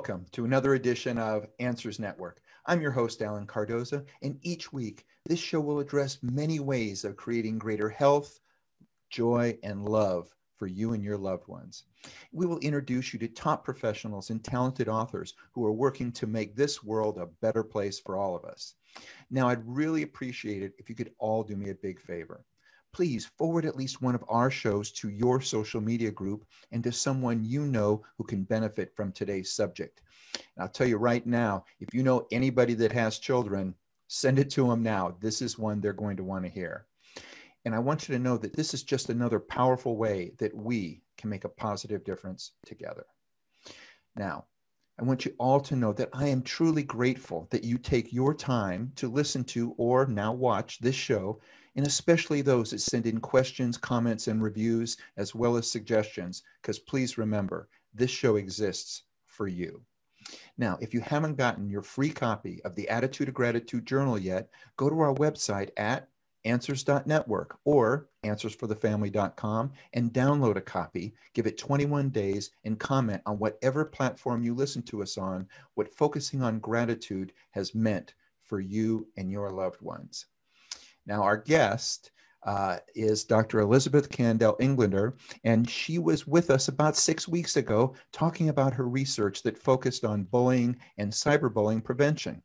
Welcome to another edition of Answers Network. I'm your host, Alan Cardoza, and each week, this show will address many ways of creating greater health, joy, and love for you and your loved ones. We will introduce you to top professionals and talented authors who are working to make this world a better place for all of us. Now, I'd really appreciate it if you could all do me a big favor. Please forward at least one of our shows to your social media group and to someone you know who can benefit from today's subject. And I'll tell you right now, if you know anybody that has children, send it to them now. This is one they're going to want to hear. And I want you to know that this is just another powerful way that we can make a positive difference together. Now, I want you all to know that I am truly grateful that you take your time to listen to or now watch this show, and especially those that send in questions, comments, and reviews, as well as suggestions, because please remember, this show exists for you. Now, if you haven't gotten your free copy of the Attitude of Gratitude Journal yet, go to our website at answers.network or answersforthefamily.com and download a copy, give it 21 days, and comment on whatever platform you listen to us on, what focusing on gratitude has meant for you and your loved ones. Now, our guest is Dr. Elizabeth Candell Englander, and she was with us about 6 weeks ago talking about her research that focused on bullying and cyberbullying prevention.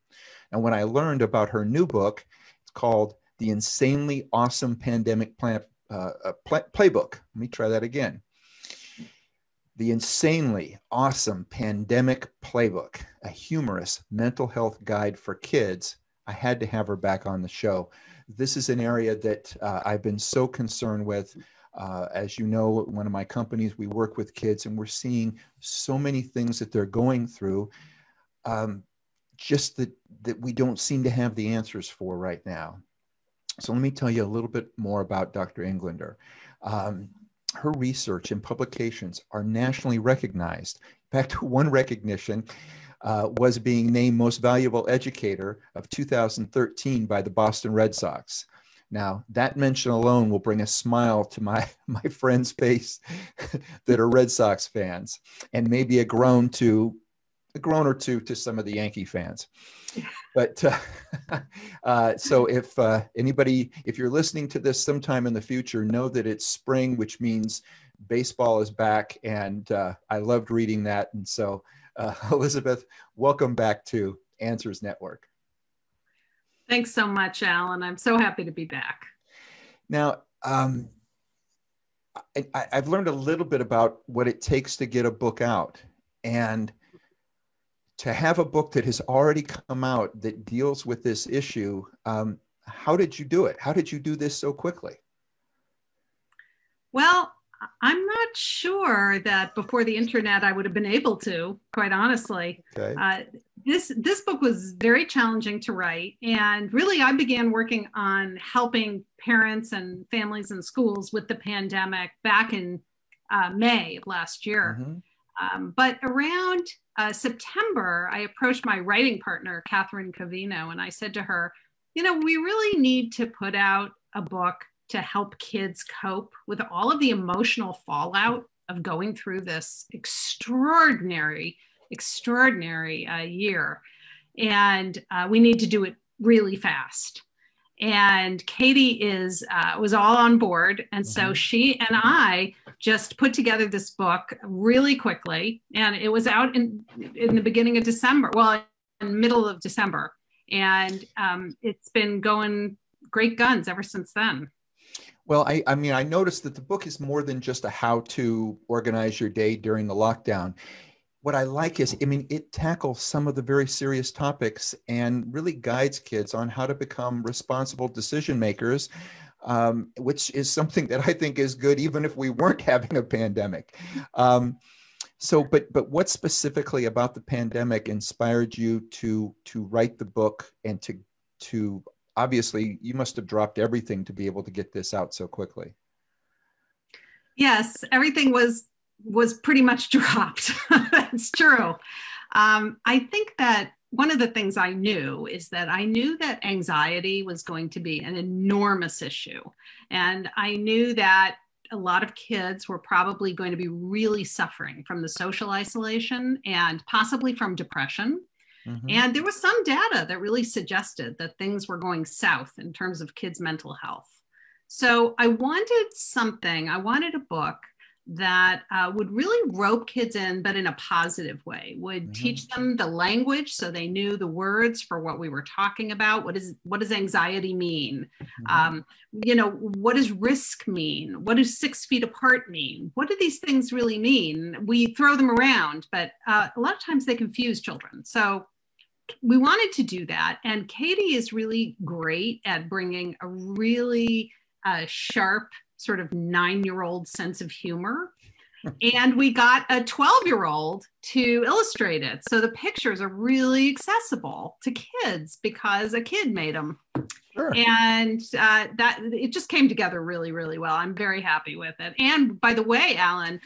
And when I learned about her new book, it's called The Insanely Awesome Pandemic Playbook. Let me try that again. The Insanely Awesome Pandemic Playbook, a humorous mental health guide for kids. I had to have her back on the show. This is an area that I've been so concerned with. As you know, one of my companies, we work with kids, and we're seeing so many things that they're going through, just that we don't seem to have the answers for right now. So let me tell you a little bit more about Dr. Englander. Her research and publications are nationally recognized. In fact, one recognition was being named Most Valuable Educator of 2013 by the Boston Red Sox. Now, that mention alone will bring a smile to my friend's face that are Red Sox fans, and maybe a groan or two to some of the Yankee fans. But so if you're listening to this sometime in the future, know that it's spring, which means baseball is back. And I loved reading that. And so Elizabeth, welcome back to Answers Network. Thanks so much, Alan. I'm so happy to be back. Now, I've learned a little bit about what it takes to get a book out. And to have a book that has already come out that deals with this issue, how did you do it? How did you do this so quickly? Well, I'm not sure that before the internet I would have been able to, quite honestly. Okay. This book was very challenging to write. And really, I began working on helping parents and families and schools with the pandemic back in May of last year. Mm-hmm. But around September, I approached my writing partner, Catherine Covino, and I said to her, you know, we really need to put out a book to help kids cope with all of the emotional fallout of going through this extraordinary year. And we need to do it really fast. And Katie was all on board. And so she and I just put together this book really quickly. And it was out in the beginning of December, well, in the middle of December. And it's been going great guns ever since then. Well, I mean, I noticed that the book is more than just a how to organize your day during the lockdown. What I like is, I mean, it tackles some of the very serious topics and really guides kids on how to become responsible decision makers, which is something that I think is good, even if we weren't having a pandemic. But what specifically about the pandemic inspired you to write the book and to obviously you must have dropped everything to be able to get this out so quickly? Yes, everything was pretty much dropped. That's true. I think that one of the things I knew is that I knew that anxiety was going to be an enormous issue. And I knew that a lot of kids were probably going to be really suffering from the social isolation and possibly from depression. Mm-hmm. And there was some data that really suggested that things were going south in terms of kids' mental health. So I wanted a book that would really rope kids in, but in a positive way, would mm-hmm. teach them the language so they knew the words for what we were talking about. What does anxiety mean? Mm-hmm. What does risk mean? What does 6 feet apart mean? What do these things really mean? We throw them around, but a lot of times they confuse children. So we wanted to do that. And Katie is really great at bringing a really sharp sort of 9-year-old sense of humor. And we got a 12-year-old to illustrate it. So the pictures are really accessible to kids because a kid made them. Sure. And that it just came together really, really well. I'm very happy with it. And by the way, Alan,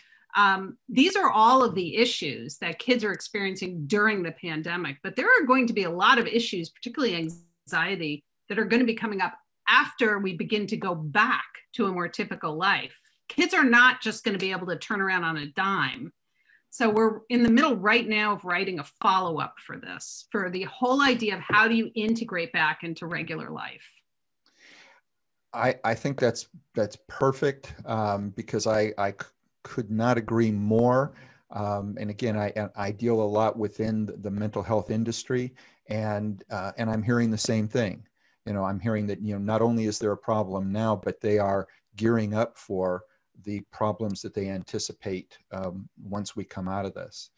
these are all of the issues that kids are experiencing during the pandemic, but there are going to be a lot of issues, particularly anxiety, that are going to be coming up after we begin to go back to a more typical life. Kids are not just going to be able to turn around on a dime. So we're in the middle right now of writing a follow-up for this, for the whole idea of how do you integrate back into regular life. I think that's perfect because I could not agree more. And again, I deal a lot within the mental health industry, and I'm hearing the same thing. I'm hearing that, not only is there a problem now, but they are gearing up for the problems that they anticipate once we come out of this.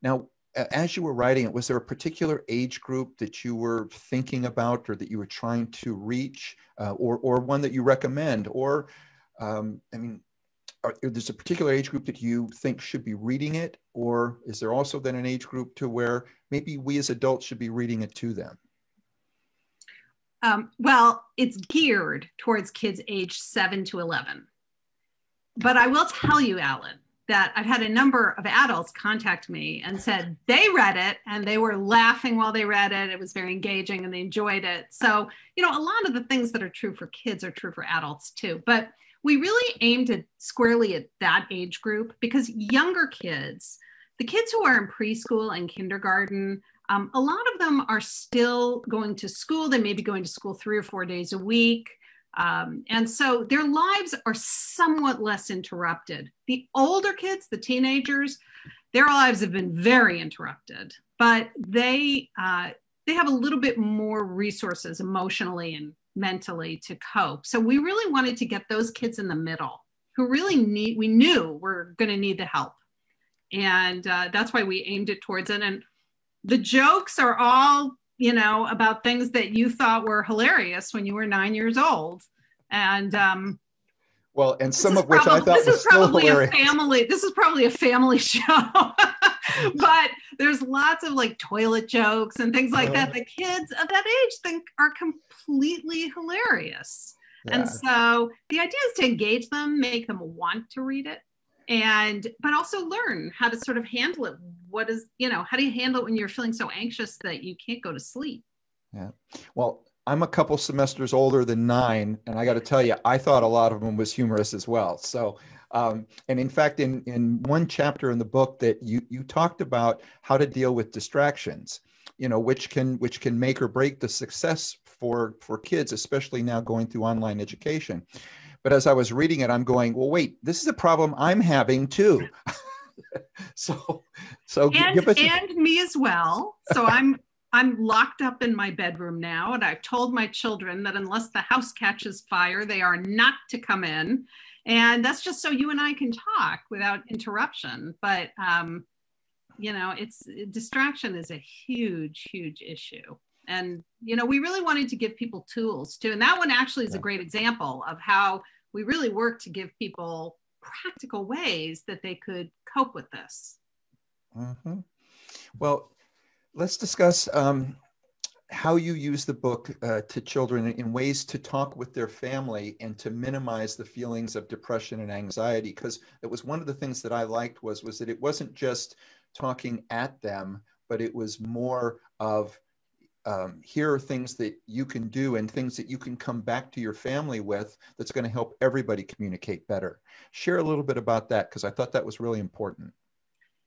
Now, as you were writing it, was there a particular age group that you were thinking about or that you were trying to reach, or one that you recommend? Or, there's a particular age group that you think should be reading it? Or is there also then an age group to where maybe we as adults should be reading it to them? Well, it's geared towards kids aged 7 to 11. But I will tell you, Alan, that I've had a number of adults contact me and said they read it and they were laughing while they read it. It was very engaging and they enjoyed it. So, a lot of the things that are true for kids are true for adults too. But we really aimed it squarely at that age group because younger kids, the kids who are in preschool and kindergarten, a lot of them are still going to school. They may be going to school 3 or 4 days a week. And so their lives are somewhat less interrupted. The older kids, the teenagers, their lives have been very interrupted, but they have a little bit more resources emotionally and mentally to cope. So we really wanted to get those kids in the middle who really we knew were going to need the help. And that's why we aimed it towards it. And the jokes are all, about things that you thought were hilarious when you were 9 years old. And well, and some of which I thought was still hilarious. This is probably a family show, but there's lots of like toilet jokes and things like that. The kids of that age think are completely hilarious. Yeah. And so the idea is to engage them, make them want to read it. But also learn how to sort of handle it. How do you handle it when you're feeling so anxious that you can't go to sleep? Yeah. Well, I'm a couple semesters older than 9, and I got to tell you, I thought a lot of them was humorous as well. So, and in fact, in one chapter in the book that you talked about how to deal with distractions, which can make or break the success for kids, especially now going through online education. But as I was reading it, I'm going, well, wait, this is a problem I'm having too. so give us and me as well. So I'm locked up in my bedroom now, and I've told my children that unless the house catches fire, they are not to come in. And that's just so you and I can talk without interruption. But distraction is a huge, huge issue. And, we really wanted to give people tools too. And that one actually is a great example of how we really work to give people practical ways that they could cope with this. Mm-hmm. Well, let's discuss how you use the book to children in ways to talk with their family and to minimize the feelings of depression and anxiety. Because it was one of the things that I liked was that it wasn't just talking at them, but it was more of here are things that you can do and things that you can come back to your family with that's going to help everybody communicate better. Share a little bit about that, because I thought that was really important.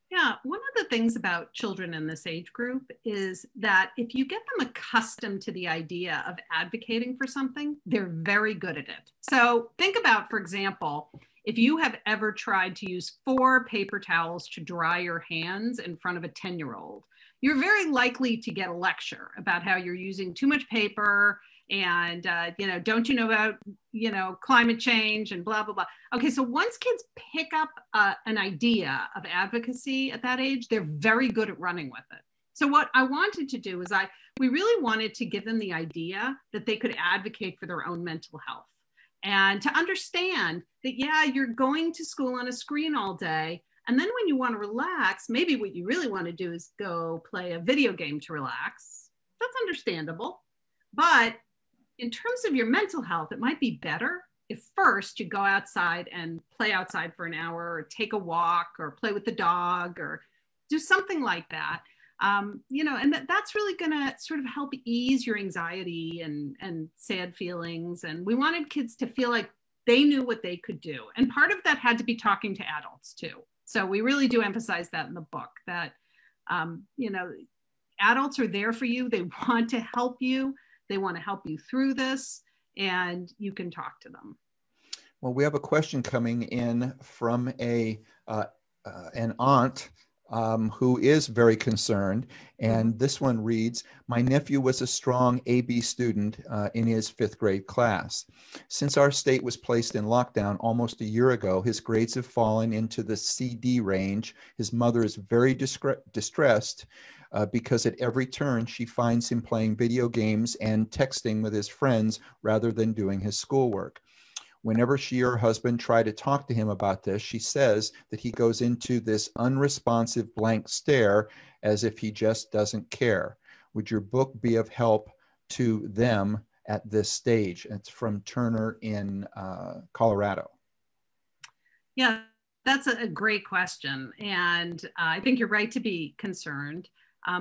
Yeah, one of the things about children in this age group is that if you get them accustomed to the idea of advocating for something, they're very good at it. So think about, for example, if you have ever tried to use 4 paper towels to dry your hands in front of a 10-year-old, you're very likely to get a lecture about how you're using too much paper and, don't you know about, climate change and blah, blah, blah. Okay, so once kids pick up an idea of advocacy at that age, they're very good at running with it. So what I wanted to do is we really wanted to give them the idea that they could advocate for their own mental health and to understand that, yeah, you're going to school on a screen all day. And then when you want to relax, maybe what you really want to do is go play a video game to relax. That's understandable. But in terms of your mental health, it might be better if first you go outside and play outside for an hour, or take a walk, or play with the dog, or do something like that. And that's really going to sort of help ease your anxiety and sad feelings. And we wanted kids to feel like they knew what they could do. And part of that had to be talking to adults too. So we really do emphasize that in the book, that, adults are there for you. They want to help you. They want to help you through this, and you can talk to them. Well, we have a question coming in from an aunt who is very concerned. And this one reads, my nephew was a strong AB student in his 5th grade class. Since our state was placed in lockdown almost a year ago, his grades have fallen into the CD range. His mother is very distressed because at every turn she finds him playing video games and texting with his friends rather than doing his schoolwork. Whenever she or her husband try to talk to him about this, she says that he goes into this unresponsive blank stare as if he just doesn't care. Would your book be of help to them at this stage? It's from Turner in Colorado. Yeah, that's a great question. And I think you're right to be concerned.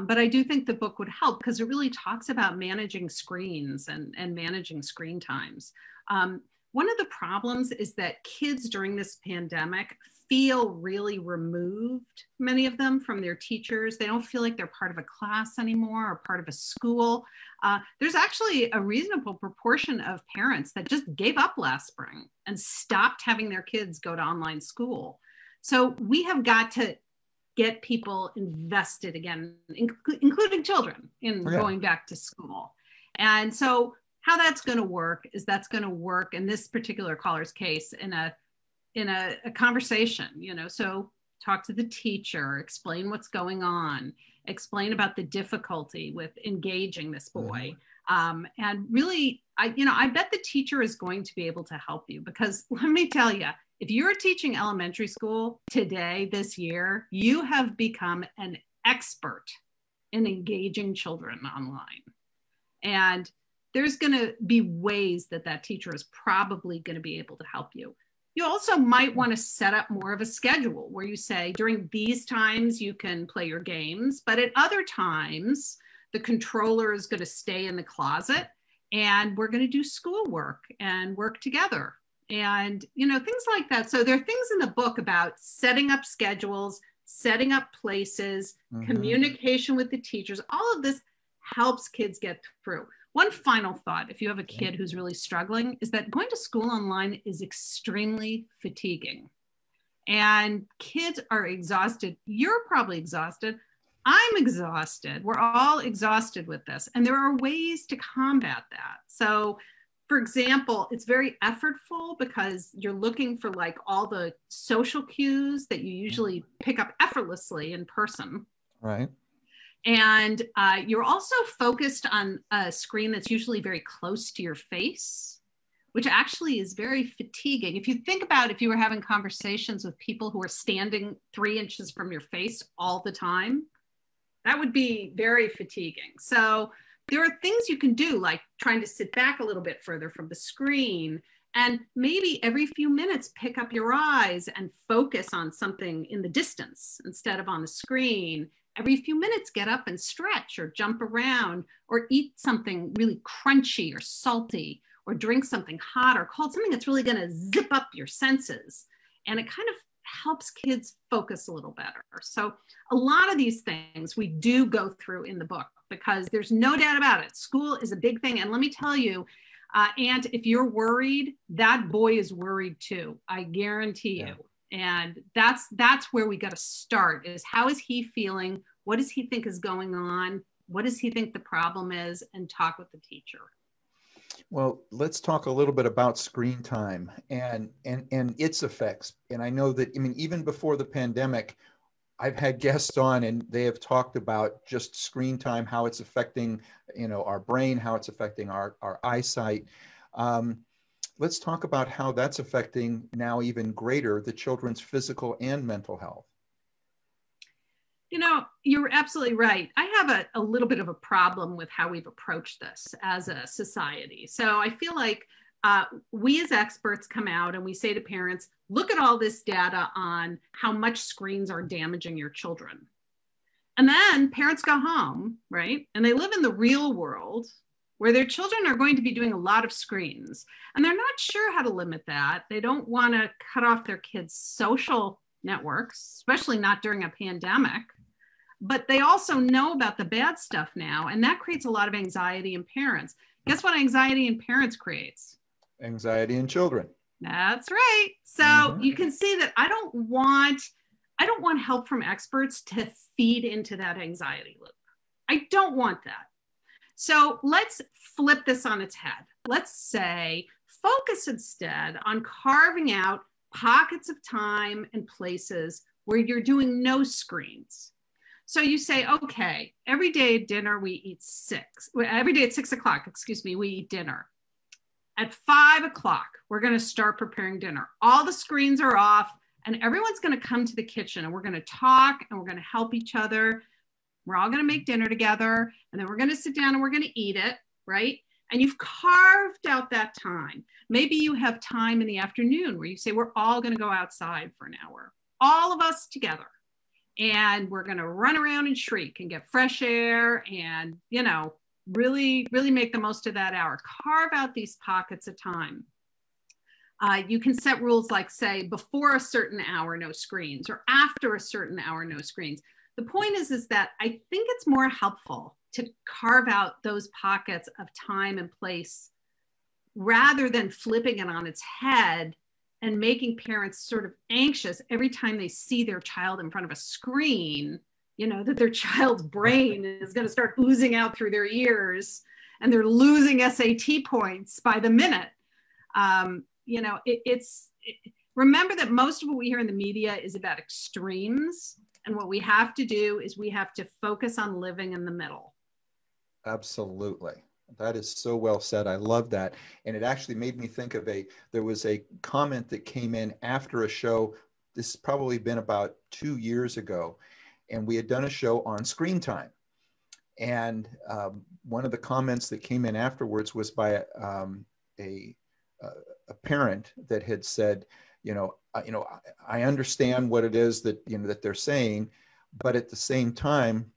But I do think the book would help because it really talks about managing screens and managing screen times. One of the problems is that kids during this pandemic feel really removed, many of them, from their teachers. They don't feel like they're part of a class anymore or part of a school. There's actually a reasonable proportion of parents that just gave up last spring and stopped having their kids go to online school. So we have got to get people invested again, including children, in going back to school. And so how that's going to work is that's going to work in this particular caller's case in a conversation, so talk to the teacher, explain what's going on, explain about the difficulty with engaging this boy. And really, I bet the teacher is going to be able to help you, because let me tell you, if you're teaching elementary school today, this year, you have become an expert in engaging children online. And there's going to be ways that teacher is probably going to be able to help you. You also might want to set up more of a schedule where you say, during these times, you can play your games, but at other times, the controller is going to stay in the closet and we're going to do schoolwork and work together. And, things like that. So there are things in the book about setting up schedules, setting up places, communication with the teachers. All of this helps kids get through. One final thought, if you have a kid who's really struggling, is that going to school online is extremely fatiguing. And kids are exhausted. You're probably exhausted. I'm exhausted. We're all exhausted with this. And there are ways to combat that. So, for example, it's very effortful because you're looking for like all the social cues that you usually pick up effortlessly in person. Right. And you're also focused on a screen that's usually very close to your face, which actually is very fatiguing. If you think about if you were having conversations with people who are standing 3 inches from your face all the time, that would be very fatiguing. So there are things you can do, like trying to sit back a little bit further from the screen And maybe every few minutes, pick up your eyes and focus on something in the distance instead of on the screen. Every few minutes, get up and stretch or jump around or eat something really crunchy or salty or drink something hot or cold, something that's really going to zip up your senses. And it kind of helps kids focus a little better. So a lot of these things we do go through in the book because there's no doubt about it. School is a big thing. And let me tell you, and if you're worried, that boy is worried too. I guarantee you. And that's where we got to start is how is he feeling? What does he think is going on? What does he think the problem is? And talk with the teacher. Well, let's talk a little bit about screen time and its effects. And I know that, I mean, even before the pandemic, I've had guests on and they have talked about just screen time, how it's affecting, you know, our brain, how it's affecting our eyesight. Let's talk about how that's affecting now even greater the children's physical and mental health. You know, you're absolutely right. I have a little bit of a problem with how we've approached this as a society. So I feel like we as experts come out and we say to parents, look at all this data on how much screens are damaging your children. And then parents go home, right? And they live in the real world where their children are going to be doing a lot of screens. And they're not sure how to limit that. They don't want to cut off their kids' social networks, especially not during a pandemic. But they also know about the bad stuff now. And that creates a lot of anxiety in parents. Guess what anxiety in parents creates? Anxiety in children. That's right. So you can see that I don't want help from experts to feed into that anxiety loop. I don't want that. So let's flip this on its head. Let's say focus instead on carving out pockets of time and places where you're doing no screens. So you say, okay, every day at dinner we eat every day at 6 o'clock, we eat dinner. At 5 o'clock, we're going to start preparing dinner. All the screens are off and everyone's going to come to the kitchen and we're going to talk and we're going to help each other. We're all going to make dinner together and then we're going to sit down and we're going to eat it, right? And you've carved out that time. Maybe you have time in the afternoon where you say, we're all going to go outside for an hour, all of us together. And we're going to run around and shriek and get fresh air and, you know, really, really make the most of that hour. Carve out these pockets of time. You can set rules like, say, before a certain hour, no screens, or after a certain hour, no screens. The point is that I think it's more helpful to carve out those pockets of time and place rather than flipping it on its head and making parents sort of anxious every time they see their child in front of a screen, you know, that their child's brain is going to start oozing out through their ears and they're losing SAT points by the minute. You know, remember that most of what we hear in the media is about extremes. And what we have to do is we have to focus on living in the middle. Absolutely. That is so well said. I love that. And it actually made me think of there was a comment that came in after a show. This has probably been about 2 years ago. And we had done a show on screen time. And one of the comments that came in afterwards was by a parent that had said, I understand what it is that, that they're saying, but at the same time,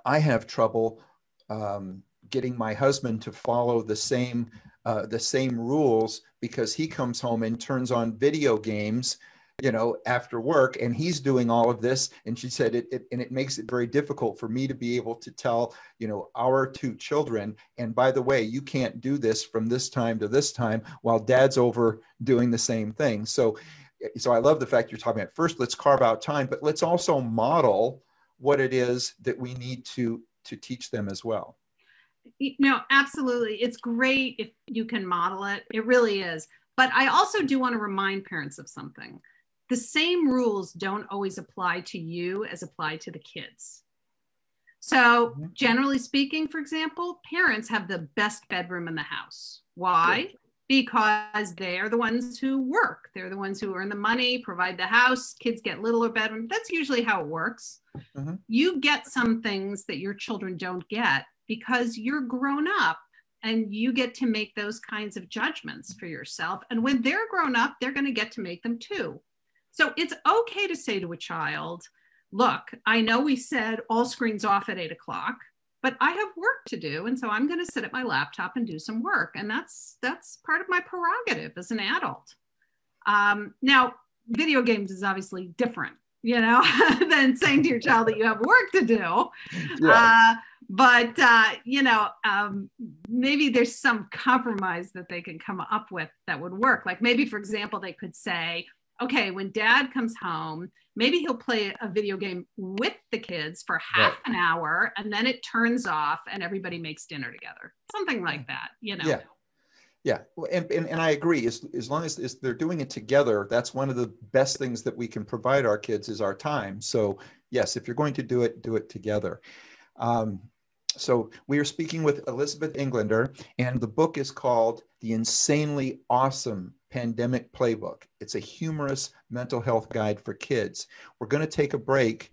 I have trouble getting my husband to follow the same rules because he comes home and turns on video games, after work, and he's doing all of this. And she said it makes it very difficult for me to be able to tell, our 2 children, and by the way, you can't do this from this time to this time while dad's over doing the same thing. So I love the fact you're talking about, first, let's carve out time, but let's also model what it is that we need to teach them as well. No, absolutely. It's great if you can model it. It really is. But I also do want to remind parents of something. The same rules don't always apply to you as apply to the kids. So generally speaking, for example, parents have the best bedroom in the house. Why? Because they are the ones who work. They're the ones who earn the money, provide the house, kids get littler bedroom. That's usually how it works. You get some things that your children don't get because you're grown up and you get to make those kinds of judgments for yourself. And when they're grown up, they're going to get to make them too. So it's okay to say to a child, look, I know we said all screens off at 8 o'clock, but I have work to do. And so I'm going to sit at my laptop and do some work. And that's part of my prerogative as an adult. Now, video games is obviously different, than saying to your child that you have work to do. Yeah. But maybe there's some compromise that they can come up with that would work. Like maybe, for example, they could say, okay, when dad comes home, maybe he'll play a video game with the kids for half an hour, and then it turns off and everybody makes dinner together. Something like that, Yeah. Yeah, and I agree. As long as they're doing it together, that's one of the best things that we can provide our kids is our time. So yes, if you're going to do it together. So we are speaking with Elizabeth Englander, and the book is called The Insanely Awesome Pandemic Playbook. It's a humorous mental health guide for kids. We're going to take a break,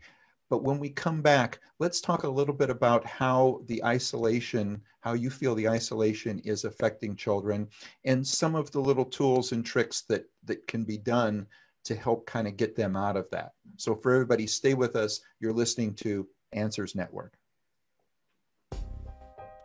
but when we come back, let's talk a little bit about how you feel the isolation is affecting children, and some of the little tools and tricks that can be done to help kind of get them out of that. So for everybody, stay with us. You're listening to Answers Network.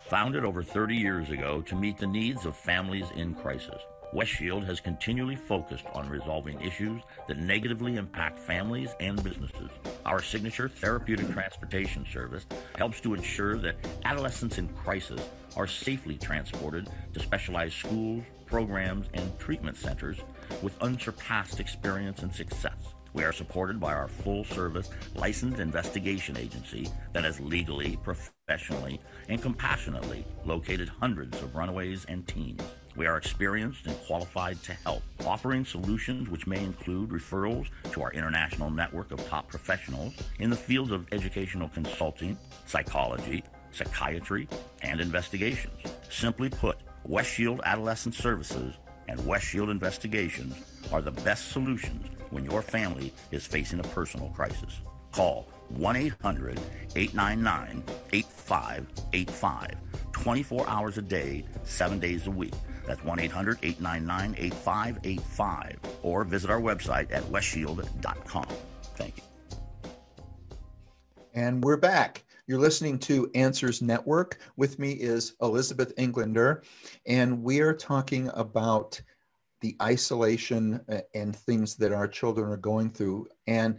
Founded over 30 years ago to meet the needs of families in crisis, WestShield has continually focused on resolving issues that negatively impact families and businesses. Our signature therapeutic transportation service helps to ensure that adolescents in crisis are safely transported to specialized schools, programs, and treatment centers with unsurpassed experience and success. We are supported by our full-service licensed investigation agency that has legally, professionally, and compassionately located hundreds of runaways and teens. We are experienced and qualified to help, offering solutions which may include referrals to our international network of top professionals in the fields of educational consulting, psychology, psychiatry, and investigations. Simply put, WestShield Adolescent Services and WestShield Investigations are the best solutions when your family is facing a personal crisis. Call 1-800-899-8585, 24 hours a day, 7 days a week. That's 1-800-899-8585, or visit our website at westshield.com. Thank you. And we're back. You're listening to Answers Network. With me is Elizabeth Englander, and we are talking about the isolation and things that our children are going through. And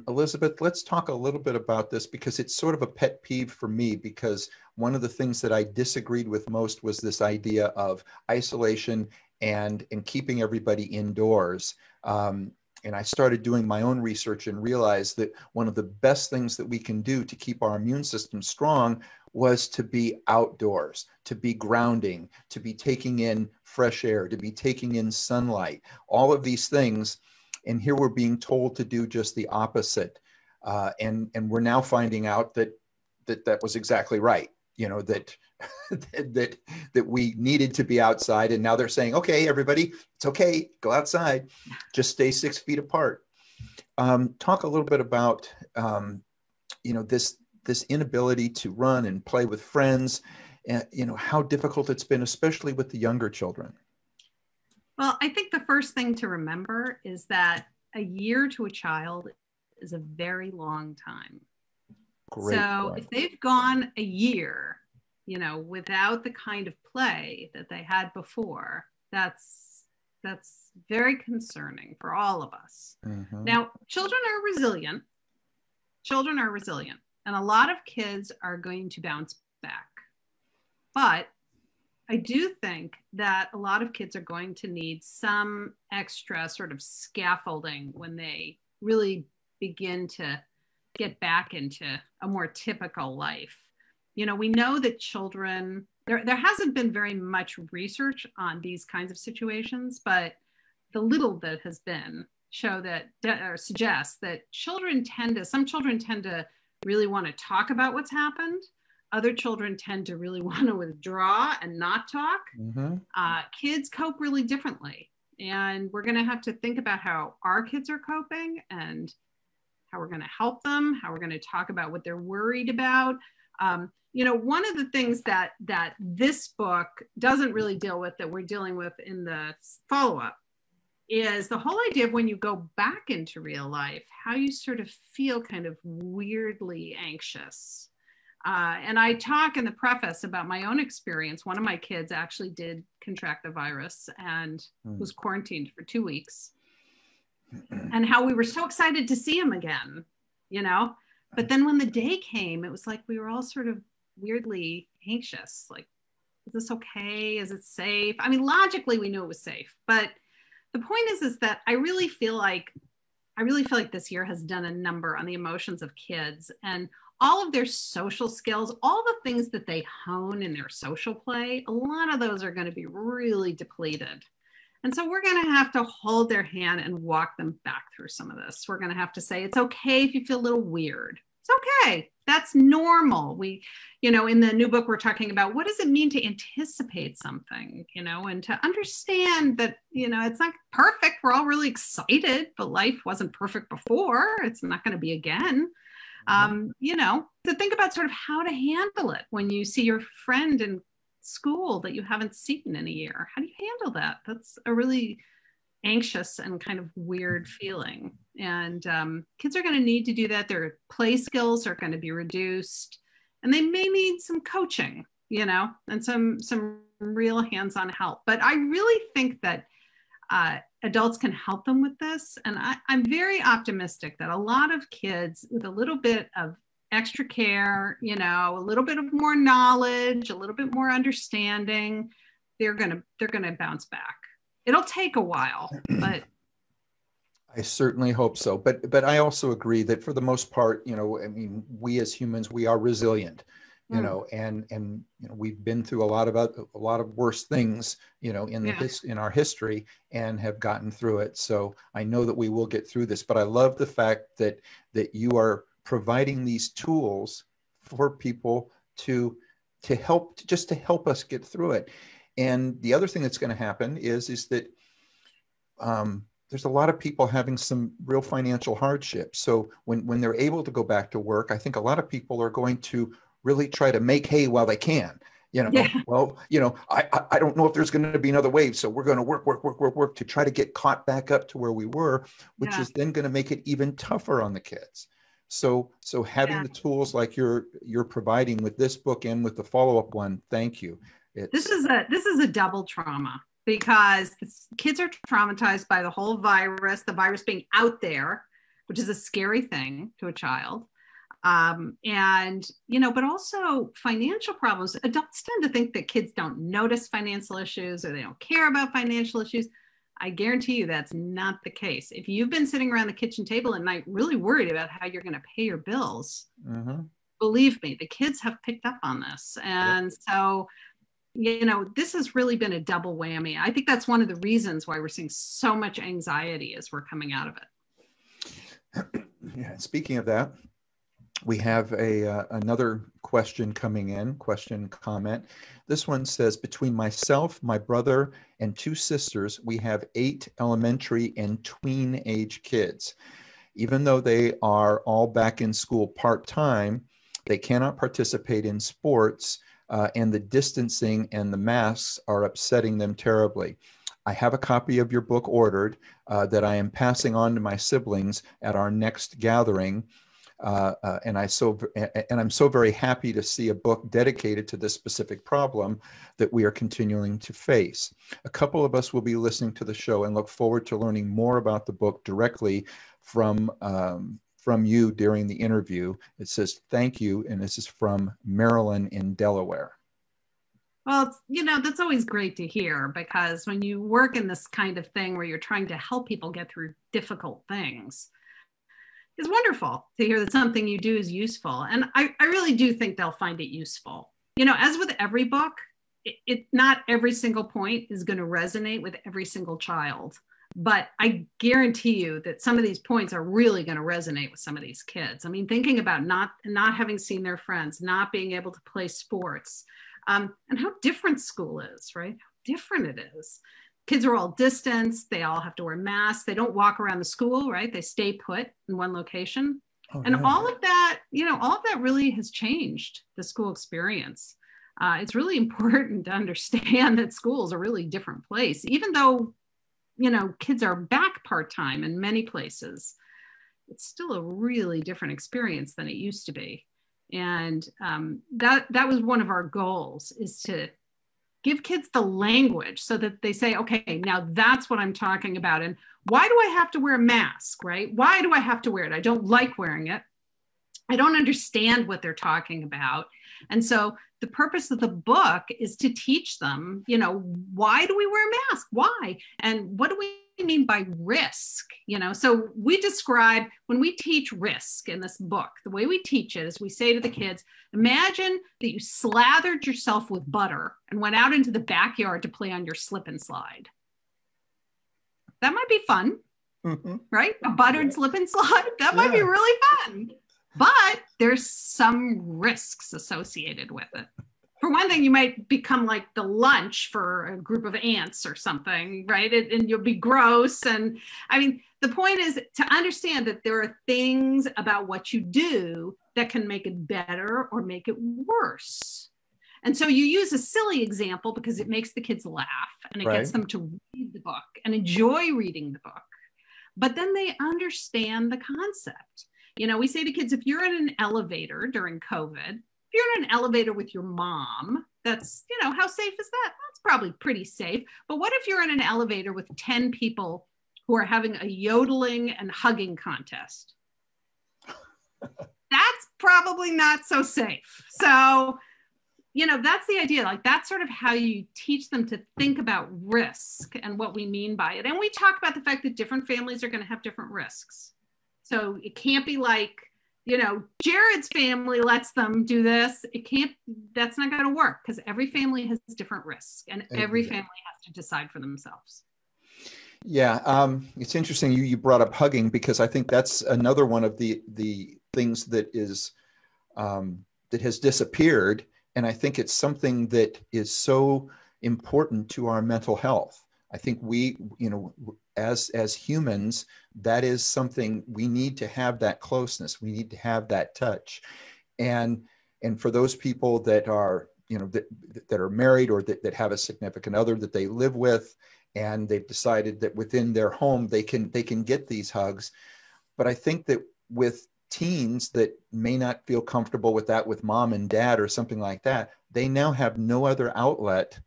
Elizabeth, let's talk a little bit about this, because it's sort of a pet peeve for me, because one of the things that I disagreed with most was this idea of isolation and keeping everybody indoors. And I started doing my own research and realized that one of the best things that we can do to keep our immune system strong was to be outdoors, to be grounding, to be taking in fresh air, to be taking in sunlight, all of these things. And here we're being told to do just the opposite. And we're now finding out that was exactly right. That we needed to be outside. And now they're saying, okay, everybody, it's okay, go outside, just stay 6 feet apart. Talk a little bit about, this inability to run and play with friends, and, how difficult it's been, especially with the younger children. Well, I think the first thing to remember is that a year to a child is a very long time. Great so point. If they've gone a year, without the kind of play that they had before, that's very concerning for all of us. Mm-hmm. Now, children are resilient. And a lot of kids are going to bounce back. But I do think that a lot of kids are going to need some extra sort of scaffolding when they really begin to get back into a more typical life. We know that children, there hasn't been very much research on these kinds of situations, but the little that has been suggests that some children tend to really want to talk about what's happened. Other children tend to really want to withdraw and not talk. Mm-hmm. Kids cope really differently. And we're going to have to think about how our kids are coping and how we're going to help them, how we're going to talk about what they're worried about. one of the things that this book doesn't really deal with, that we're dealing with in the follow-up, is the whole idea of when you go back into real life, how you sort of feel kind of weirdly anxious. And I talk in the preface about my own experience. One of my kids actually did contract the virus and was quarantined for 2 weeks, and how we were so excited to see him again, but then when the day came, it was like we were all sort of weirdly anxious. Like, is this okay? Is it safe? I mean, logically we knew it was safe, but the point is that I really feel like this year has done a number on the emotions of kids and all of their social skills, all the things that they hone in their social play. A lot of those are going to be really depleted. And so we're going to have to hold their hand and walk them back through some of this. We're going to have to say, it's okay if you feel a little weird. It's okay. That's normal. We, in the new book, we're talking about what does it mean to anticipate something, and to understand that, it's not perfect. We're all really excited, but life wasn't perfect before. It's not going to be again. To think about sort of how to handle it when you see your friend in school that you haven't seen in a year. How do you handle that? That's a really anxious and kind of weird feeling. And kids are going to need to do that. Their play skills are going to be reduced, and they may need some coaching, and some real hands-on help. But I really think that adults can help them with this. And I'm very optimistic that a lot of kids with a little bit of extra care, a little bit of more knowledge, a little bit more understanding, they're going to bounce back. It'll take a while, but I certainly hope so. But I also agree that for the most part, we as humans, we are resilient, and we've been through a lot of worse things, in our history, and have gotten through it. So I know that we will get through this. But I love the fact that you are providing these tools for people to help us get through it. And the other thing that's going to happen is that there's a lot of people having some real financial hardships. So when they're able to go back to work, I think a lot of people are going to really try to make hay while they can. Well, I don't know if there's going to be another wave, so we're going to work to try to get caught back up to where we were, which is then going to make it even tougher on the kids. So having the tools like you're providing with this book and with the follow-up one, thank you. This is a double trauma, because kids are traumatized by the whole virus, the virus being out there, which is a scary thing to a child. But also financial problems. Adults tend to think that kids don't notice financial issues or they don't care about financial issues. I guarantee you that's not the case. If you've been sitting around the kitchen table at night really worried about how you're going to pay your bills, believe me, the kids have picked up on this. And so, this has really been a double whammy. I think that's one of the reasons why we're seeing so much anxiety as we're coming out of it. Yeah. Speaking of that, we have another question coming in, comment. This one says, between myself, my brother, and 2 sisters, we have 8 elementary and tween age kids. Even though they are all back in school part-time, they cannot participate in sports, and the distancing and the masks are upsetting them terribly. I have a copy of your book ordered that I am passing on to my siblings at our next gathering. And I'm so very happy to see a book dedicated to this specific problem that we are continuing to face. A couple of us will be listening to the show and look forward to learning more about the book directly from you during the interview. It says, thank you. And this is from Maryland in Delaware. Well, that's always great to hear, because when you work in this kind of thing where you're trying to help people get through difficult things, it's wonderful to hear that something you do is useful. And I really do think they'll find it useful. As with every book, not every single point is going to resonate with every single child. But I guarantee you that some of these points are really going to resonate with some of these kids. I mean, thinking about not having seen their friends, not being able to play sports, and how different school is, right? How different it is. Kids are all distanced. They all have to wear masks. They don't walk around the school, right? They stay put in one location. And all of that, all of that really has changed the school experience. It's really important to understand that school is a really different place, even though, kids are back part-time in many places. It's still a really different experience than it used to be. And that was one of our goals, is to give kids the language so that they say, okay, now that's what I'm talking about. And why do I have to wear a mask, right? Why do I have to wear it? I don't like wearing it. I don't understand what they're talking about. And so the purpose of the book is to teach them, why do we wear a mask? Why? And what do we mean by risk? So we describe, when we teach risk in this book, the way we teach it is we say to the kids, imagine that you slathered yourself with butter and went out into the backyard to play on your slip and slide. That might be fun, right? A buttered slip and slide. That might be really fun. But there's some risks associated with it. For one thing, you might become like the lunch for a group of ants or something, right? And you'll be gross. And I mean, the point is to understand that there are things about what you do that can make it better or make it worse. And so you use a silly example because it makes the kids laugh and it gets them to read the book and enjoy reading the book. But then they understand the concept. We say to kids, if you're in an elevator during COVID, if you're in an elevator with your mom, that's, how safe is that? That's probably pretty safe. But what if you're in an elevator with 10 people who are having a yodeling and hugging contest? That's probably not so safe. So, that's the idea. Like, that's sort of how you teach them to think about risk and what we mean by it. And we talk about the fact that different families are going to have different risks. So it can't be like, Jared's family lets them do this. That's not going to work, because every family has different risks and every family has to decide for themselves. Yeah. It's interesting you brought up hugging, because I think that's another one of the things that is, that has disappeared. And I think it's something that is so important to our mental health. I think we, as humans, that is something we need to have, that closeness. We need to have that touch. And for those people that are, that are married or that have a significant other that they live with, and they've decided that within their home, they can get these hugs. But I think that with teens that may not feel comfortable with that, with mom and dad or something like that, they now have no other outlet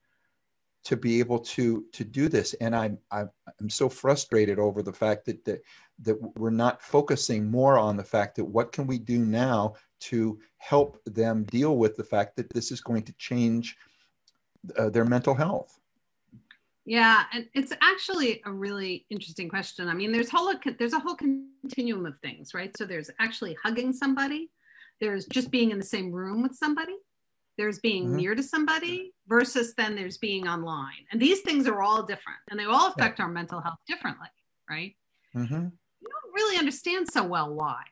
to be able to do this. And I'm so frustrated over the fact that we're not focusing more on the fact that what can we do now to help them deal with the fact that this is going to change their mental health. Yeah, and it's actually a really interesting question. I mean, there's a whole continuum of things, right? So there's actually hugging somebody, there's just being in the same room with somebody, there's being near to somebody, versus then there's being online. And these things are all different, and they all affect our mental health differently, right? You don't really understand so well why.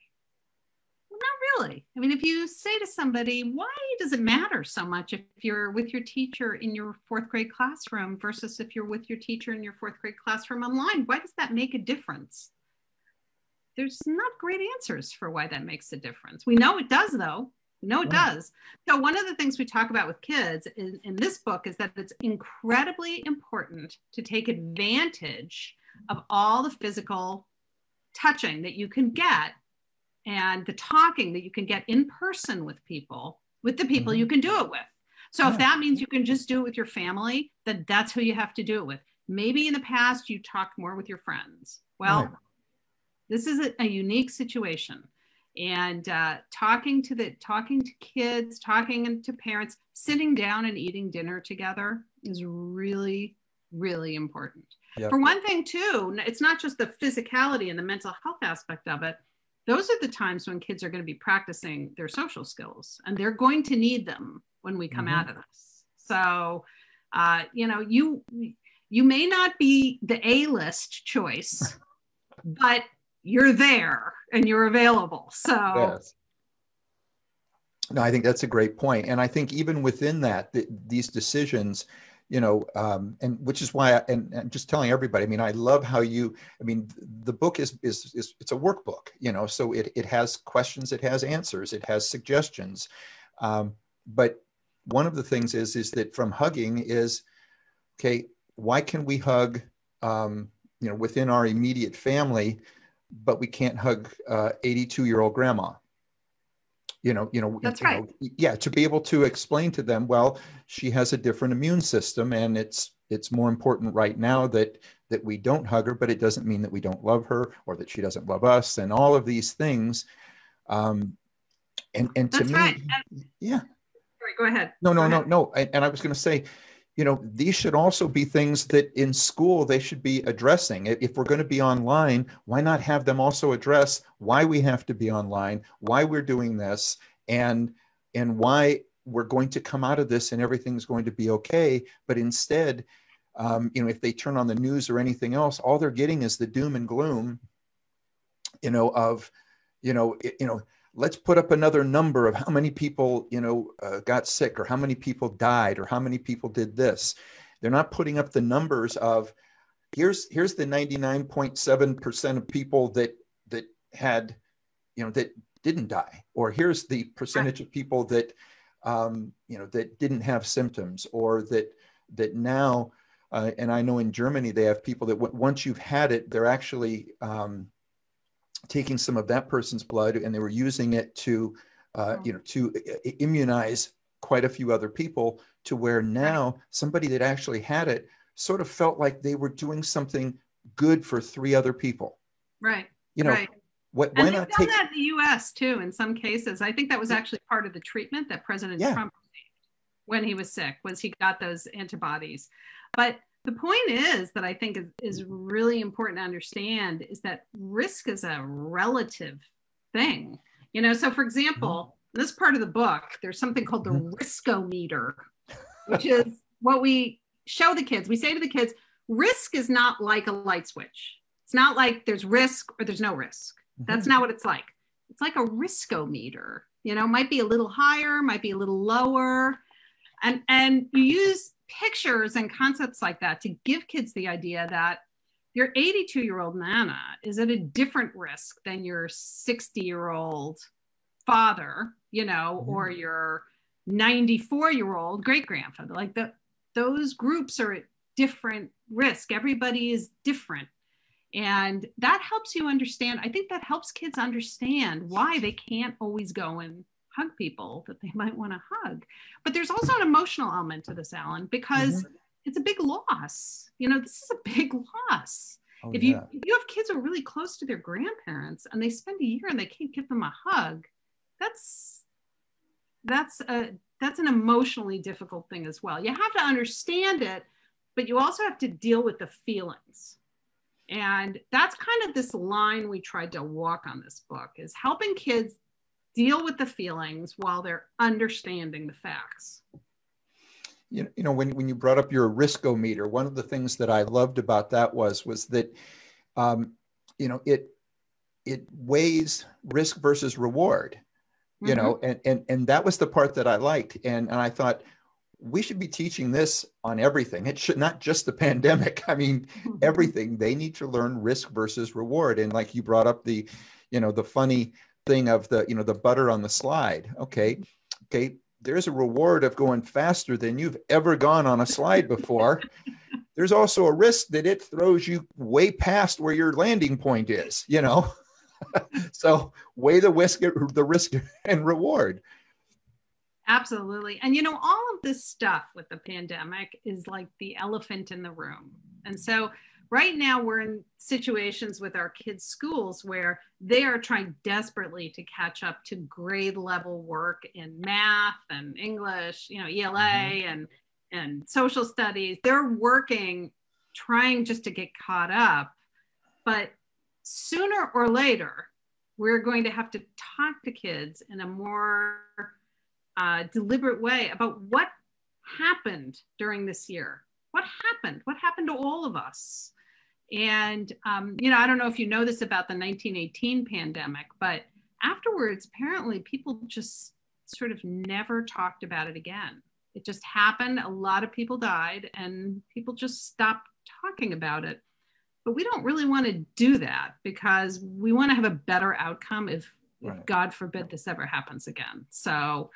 Well, not really. I mean, if you say to somebody, why does it matter so much if you're with your teacher in your fourth grade classroom versus if you're with your teacher in your fourth grade classroom online? Why does that make a difference? There's not great answers for why that makes a difference. We know it does, though. No, it does. So one of the things we talk about with kids in this book is that it's incredibly important to take advantage of all the physical touching that you can get and the talking that you can get in person with the people you can do it with. So if that means you can just do it with your family, then that's who you have to do it with. Maybe in the past you talked more with your friends. Well, this is a unique situation. And talking to kids, talking to parents, sitting down and eating dinner together is really, really important. For one thing, too, it's not just the physicality and the mental health aspect of it. Those are the times when kids are going to be practicing their social skills, and they're going to need them when we come out of this. So, you may not be the A-list choice, but you're there and you're available. So no, I think that's a great point. And I think even within that, these decisions, and which is why, and just telling everybody, I mean, I love how the book is it's a workbook, so it has questions, it has answers, it has suggestions. But one of the things is that from hugging is, okay, why can we hug, within our immediate family, but we can't hug 82-year-old grandma? That's right. To be able to explain to them, well, she has a different immune system, and it's more important right now that we don't hug her, but it doesn't mean that we don't love her or that she doesn't love us, and all of these things. And to That's me, right. yeah. Sorry, go ahead. No. And I was going to say, these should also be things that in school they should be addressing. If we're going to be online, why not have them also address why we have to be online, why we're doing this, and why we're going to come out of this and everything's going to be okay. But instead, if they turn on the news or anything else, all they're getting is the doom and gloom, let's put up another number of how many people, got sick, or how many people died, or how many people did this. They're not putting up the numbers of here's the 99.7% of people that had, that didn't die, or here's the percentage of people that, that didn't have symptoms, or that now, and I know in Germany, they have people that once you've had it, they're actually, taking some of that person's blood, and they were using it to, to immunize quite a few other people, to where now somebody that actually had it sort of felt like they were doing something good for 3 other people. Right. Why and not take that in the U.S. too? In some cases, I think that was actually part of the treatment that President Trump received when he was sick, was he got those antibodies. But the point is that I think is really important to understand is that risk is a relative thing. So for example, this part of the book, there's something called the riskometer, which is what we show the kids. We say to the kids, risk is not like a light switch. It's not like there's risk or there's no risk. That's not what it's like. It's like a riskometer, might be a little higher, might be a little lower. And you use pictures and concepts like that to give kids the idea that your 82-year-old Nana is at a different risk than your 60-year-old father, or your 94-year-old great-grandfather. Like those groups are at different risk. Everybody is different. And that helps you understand. I think that helps kids understand why they can't always go and hug people that they might want to hug. But there's also an emotional element to this, Alan, because it's a big loss. This is a big loss. If you have kids who are really close to their grandparents and they spend a year and they can't give them a hug, that's an emotionally difficult thing as well. You have to understand it, but you also have to deal with the feelings. And that's kind of this line we tried to walk on this book, is helping kids deal with the feelings while they're understanding the facts. When you brought up your riskometer, one of the things that I loved about that was that, it weighs risk versus reward, and that was the part that I liked. And I thought we should be teaching this on everything. It should not just the pandemic. I mean, everything. They need to learn risk versus reward. And like you brought up the funny thing of the butter on the slide. Okay. There's a reward of going faster than you've ever gone on a slide before. There's also a risk that it throws you way past where your landing point is, So weigh the risk and reward. Absolutely. And all of this stuff with the pandemic is like the elephant in the room. And so right now we're in situations with our kids' schools where they are trying desperately to catch up to grade level work in math and English, ELA and social studies. They're working, trying just to get caught up. But sooner or later, we're going to have to talk to kids in a more deliberate way about what happened during this year. What happened? What happened to all of us? And, I don't know if you know this about the 1918 pandemic, but afterwards, apparently people just sort of never talked about it again. It just happened. A lot of people died and people just stopped talking about it. But we don't really want to do that because we want to have a better outcome if God forbid this ever happens again. So,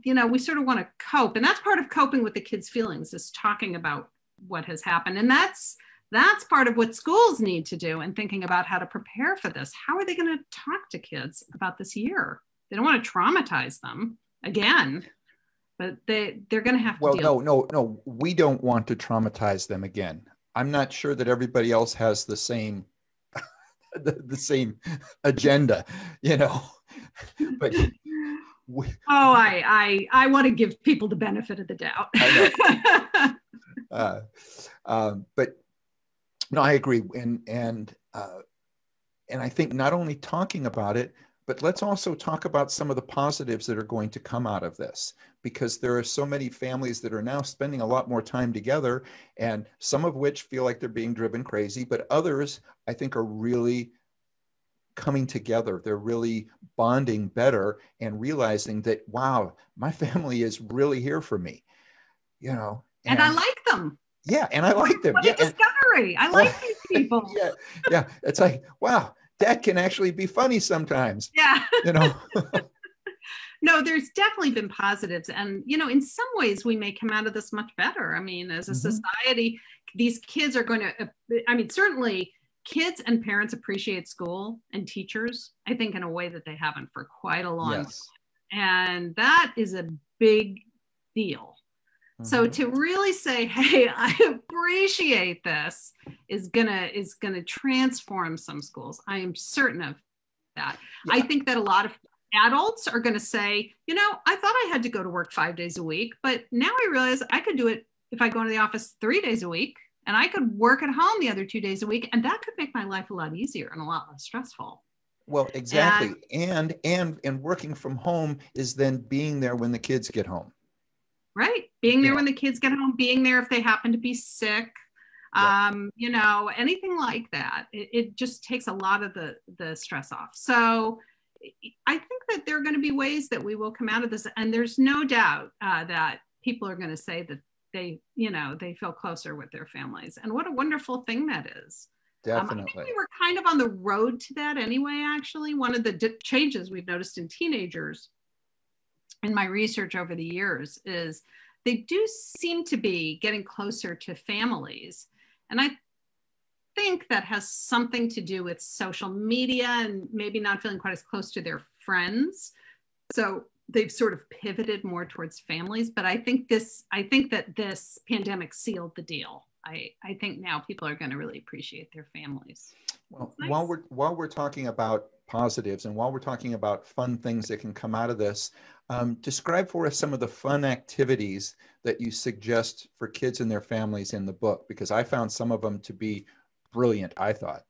we sort of want to cope. And that's part of coping with the kids' feelings, is talking about what has happened. And that's part of what schools need to do and thinking about how to prepare for this. How are they going to talk to kids about this year? They don't want to traumatize them again, but they're going to have to deal. No, we don't want to traumatize them again. I'm not sure that everybody else has the same the same agenda, but I want to give people the benefit of the doubt. I know. But no, I agree. And I think not only talking about it, but let's also talk about some of the positives that are going to come out of this, because there are so many families that are now spending a lot more time together, and some of which feel like they're being driven crazy, but others I think are really coming together. They're really bonding better and realizing that, wow, my family is really here for me, and I like them. Yeah. And I like them. What a discovery. I like these people. Yeah. It's like, wow, that can actually be funny sometimes. Yeah. No, there's definitely been positives. And, in some ways we may come out of this much better. I mean, as a society, these kids are going to, certainly kids and parents appreciate school and teachers, I think, in a way that they haven't for quite a long time. And that is a big deal. So to really say, hey, I appreciate this is gonna transform some schools. I am certain of that. Yeah. I think that a lot of adults are going to say, I thought I had to go to work 5 days a week, but now I realize I could do it if I go into the office 3 days a week, and I could work at home the other 2 days a week, and that could make my life a lot easier and a lot less stressful. Well, exactly. And working from home is then being there when the kids get home. Right. Being there when the kids get home, being there if they happen to be sick, anything like that. It just takes a lot of the stress off. So I think that there are going to be ways that we will come out of this. And there's no doubt that people are going to say that they feel closer with their families. And what a wonderful thing that is. Definitely. I think we were kind of on the road to that anyway, actually. One of the changes we've noticed in teenagers in my research over the years is they do seem to be getting closer to families. And I think that has something to do with social media and maybe not feeling quite as close to their friends. So they've sort of pivoted more towards families. But I think that this pandemic sealed the deal. I think now people are going to really appreciate their families. Well, nice. while we're talking about positives and while we're talking about fun things that can come out of this, describe for us some of the fun activities that you suggest for kids and their families in the book, because I found some of them to be brilliant, I thought.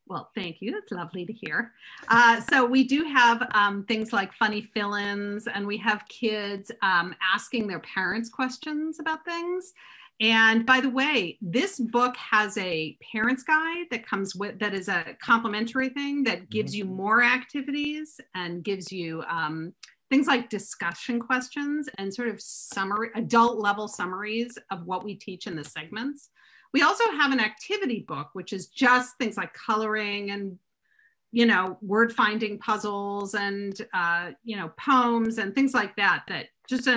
Well, thank you. That's lovely to hear. So we do have things like funny fill-ins, and we have kids asking their parents questions about things. And by the way, this book has a parents guide that comes with, that is a complimentary thing that gives you more activities and gives you things like discussion questions and sort of summary, adult level summaries of what we teach in the segments. We also have an activity book, which is just things like coloring and, word finding puzzles and, poems and things like that, that just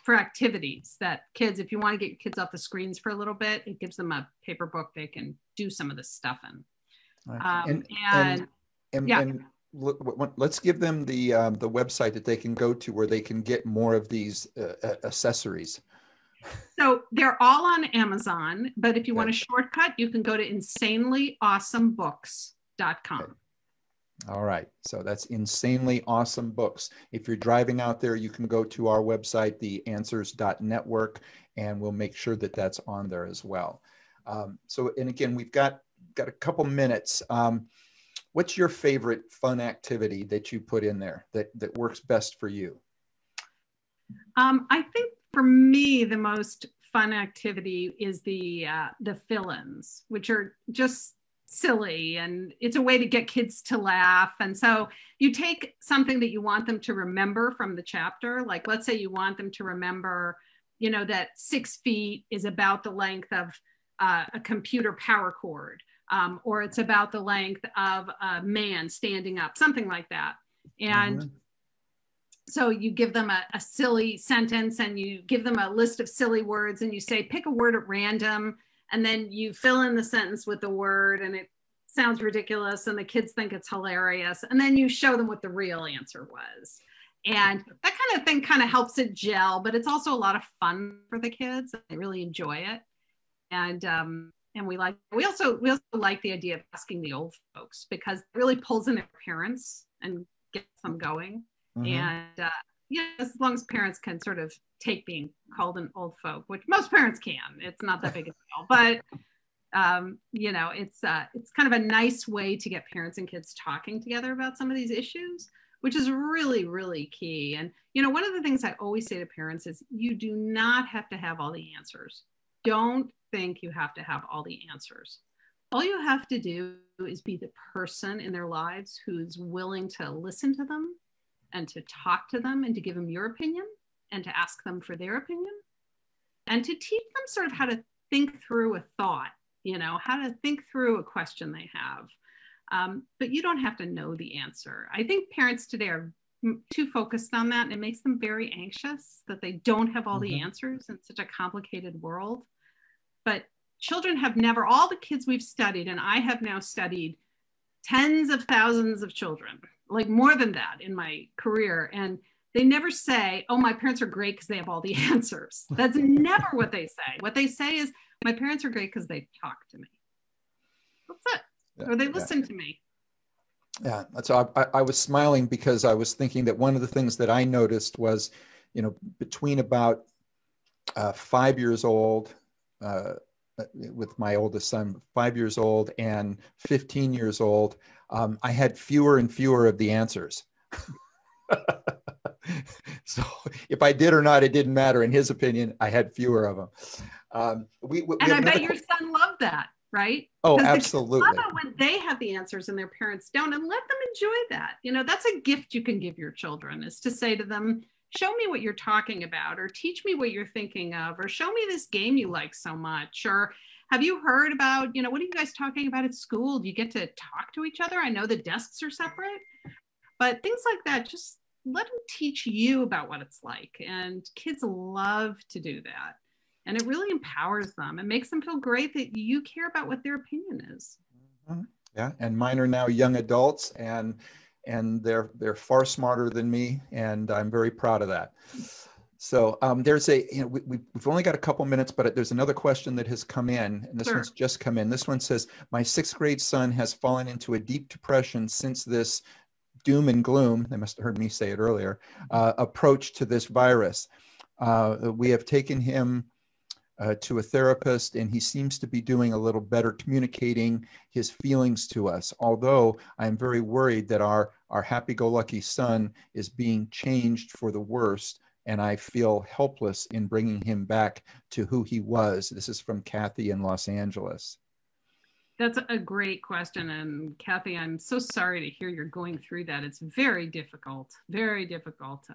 for activities that kids, if you want to get your kids off the screens for a little bit, it gives them a paper book they can do some of this stuff in. And let's give them the website that they can go to where they can get more of these accessories. So they're all on Amazon, but if you want a shortcut, you can go to insanelyawesomebooks.com. Okay. All right. So that's Insanely Awesome Books. If you're driving out there, you can go to our website, theanswers.network, and we'll make sure that that's on there as well. And again, we've got a couple minutes. What's your favorite fun activity that you put in there that works best for you? I think for me, the most fun activity is the fill-ins, which are just silly, and it's a way to get kids to laugh. And so you take something that you want them to remember from the chapter, like let's say you want them to remember, you know, that 6 feet is about the length of a computer power cord, or it's about the length of a man standing up, something like that. And so you give them a silly sentence, and you give them a list of silly words, and you say, pick a word at random, and then you fill in the sentence with the word, and it sounds ridiculous, and the kids think it's hilarious. And then you show them what the real answer was. And that kind of thing kind of helps it gel, but it's also a lot of fun for the kids. They really enjoy it. And we also like the idea of asking the old folks, because it really pulls in their parents and gets them going. And yeah, as long as parents can sort of take being called an old folk, which most parents can, it's not that big a deal. But you know, it's kind of a nice way to get parents and kids talking together about some of these issues, which is really, really key. And you know, one of the things I always say to parents is, you do not have to have all the answers. Don't think you have to have all the answers. All you have to do is be the person in their lives who's willing to listen to them and to talk to them and to give them your opinion and to ask them for their opinion and to teach them sort of how to think through a thought, you know, how to think through a question they have. But you don't have to know the answer. I think parents today are too focused on that, and it makes them very anxious that they don't have all the answers in such a complicated world. But children have never, all the kids we've studied, and I have now studied tens of thousands of children, like more than that in my career. And they never say, oh, my parents are great because they have all the answers. That's never what they say. What they say is, my parents are great because they talk to me. That's it. Yeah, or they listen to me. Yeah. So I was smiling because I was thinking that one of the things that I noticed was, you know, between about 5 years old, with my oldest son, 5 years old, and 15 years old, I had fewer and fewer of the answers. So if I did or not, it didn't matter. In his opinion, I had fewer of them. And I bet your son loved that, right? Oh, absolutely. Love it when they have the answers and their parents don't, and let them enjoy that. You know, that's a gift you can give your children, is to say to them, show me what you're talking about, or teach me what you're thinking of, or show me this game you like so much, or have you heard about, you know, what are you guys talking about at school? Do you get to talk to each other? I know the desks are separate, but things like that, just let them teach you about what it's like. And kids love to do that. And it really empowers them and makes them feel great that you care about what their opinion is. Yeah, and mine are now young adults, and they're far smarter than me, and I'm very proud of that. So there's a, you know, we've only got a couple minutes, but there's another question that has come in, and this one's just come in. This one says, my 6th grade son has fallen into a deep depression since this doom and gloom, they must have heard me say it earlier, approach to this virus. We have taken him to a therapist, and he seems to be doing a little better communicating his feelings to us. Although I'm very worried that our happy-go-lucky son is being changed for the worst, and I feel helpless in bringing him back to who he was. This is from Kathy in Los Angeles. That's a great question. And Kathy, I'm so sorry to hear you're going through that. It's very difficult, very difficult.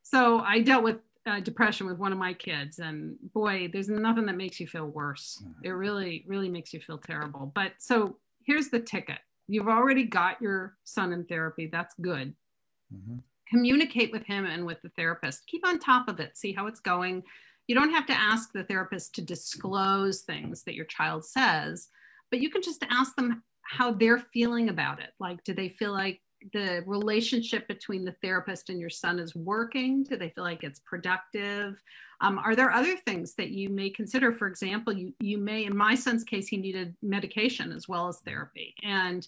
So I dealt with depression with one of my kids, and boy, there's nothing that makes you feel worse. It really, really makes you feel terrible. But so here's the ticket. You've already got your son in therapy. That's good. Communicate with him and with the therapist. Keep on top of it. See how it's going. You don't have to ask the therapist to disclose things that your child says, but you can just ask them how they're feeling about it. Like, do they feel like the relationship between the therapist and your son is working? Do they feel like it's productive? Are there other things that you may consider? For example, you may, in my son's case, he needed medication as well as therapy. And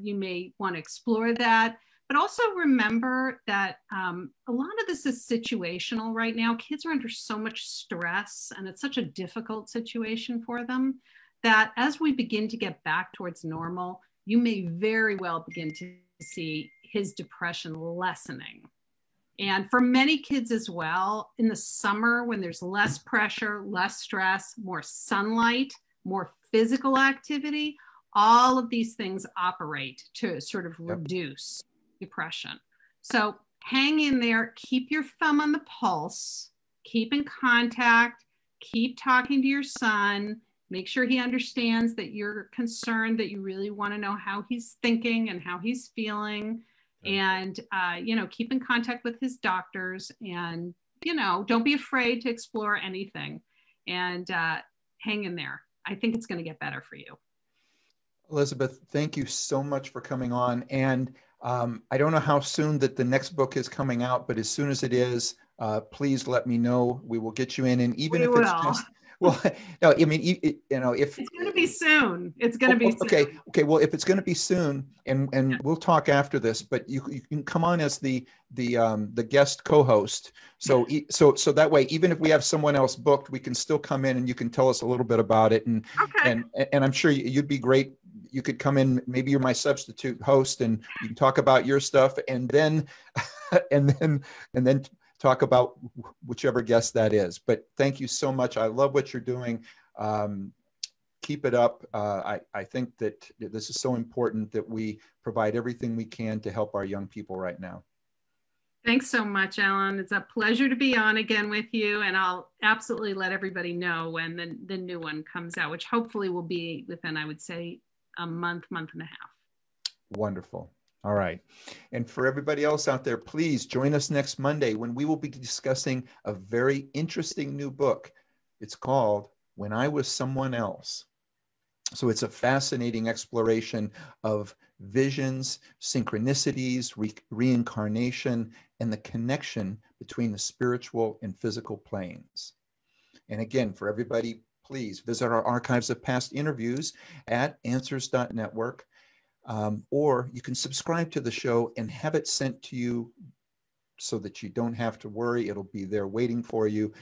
you may want to explore that. But also remember that a lot of this is situational right now. Kids are under so much stress, and it's such a difficult situation for them, that as we begin to get back towards normal, you may very well begin to see his depression lessening. And for many kids as well, in the summer, when there's less pressure, less stress, more sunlight, more physical activity, All of these things operate to sort of reduce depression. So hang in there, keep your thumb on the pulse, keep in contact, keep talking to your son, make sure he understands that you're concerned, that you really want to know how he's thinking and how he's feeling. And, keep in contact with his doctors, and, don't be afraid to explore anything, and hang in there. I think it's going to get better for you. Elizabeth, thank you so much for coming on. And I don't know how soon that the next book is coming out, but as soon as it is, please let me know. We will get you in. And even if it's just, well, no, I mean, if it's going to be soon, it's going to be soon. Okay. Well, if it's going to be soon, and we'll talk after this, but you can come on as the guest co-host. So that way, even if we have someone else booked, we can still come in and you can tell us a little bit about it. And I'm sure you'd be great. You could come in, maybe you're my substitute host, and you can talk about your stuff, and then talk about whichever guest that is. But thank you so much. I love what you're doing. Keep it up. I think that this is so important that we provide everything we can to help our young people right now. Thanks so much, Alan. It's a pleasure to be on again with you. And I'll absolutely let everybody know when the new one comes out, which hopefully will be within, I would say, a month and a half. Wonderful. All right. And for everybody else out there, please join us next Monday when we will be discussing a very interesting new book. It's called When I Was Someone Else. So it's a fascinating exploration of visions, synchronicities, reincarnation, and the connection between the spiritual and physical planes. And again, for everybody, please visit our archives of past interviews at answers.network. Or you can subscribe to the show and have it sent to you so that you don't have to worry. It'll be there waiting for you.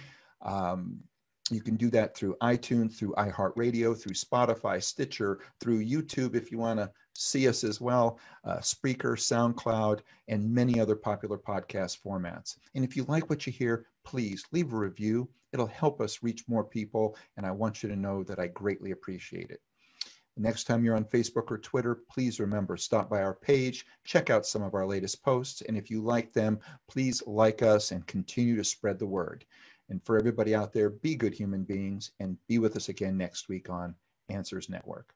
You can do that through iTunes, through iHeartRadio, through Spotify, Stitcher, through YouTube if you want to see us as well, Spreaker, SoundCloud, and many other popular podcast formats. And if you like what you hear, please leave a review. It'll help us reach more people, and I want you to know that I greatly appreciate it. Next time you're on Facebook or Twitter, please remember, stop by our page, check out some of our latest posts, and if you like them, please like us and continue to spread the word. And for everybody out there, be good human beings, and be with us again next week on Answers Network.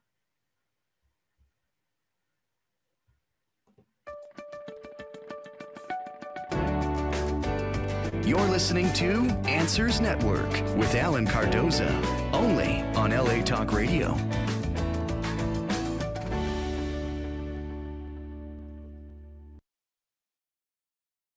You're listening to Answers Network with Alan Cardoza, only on LA Talk Radio.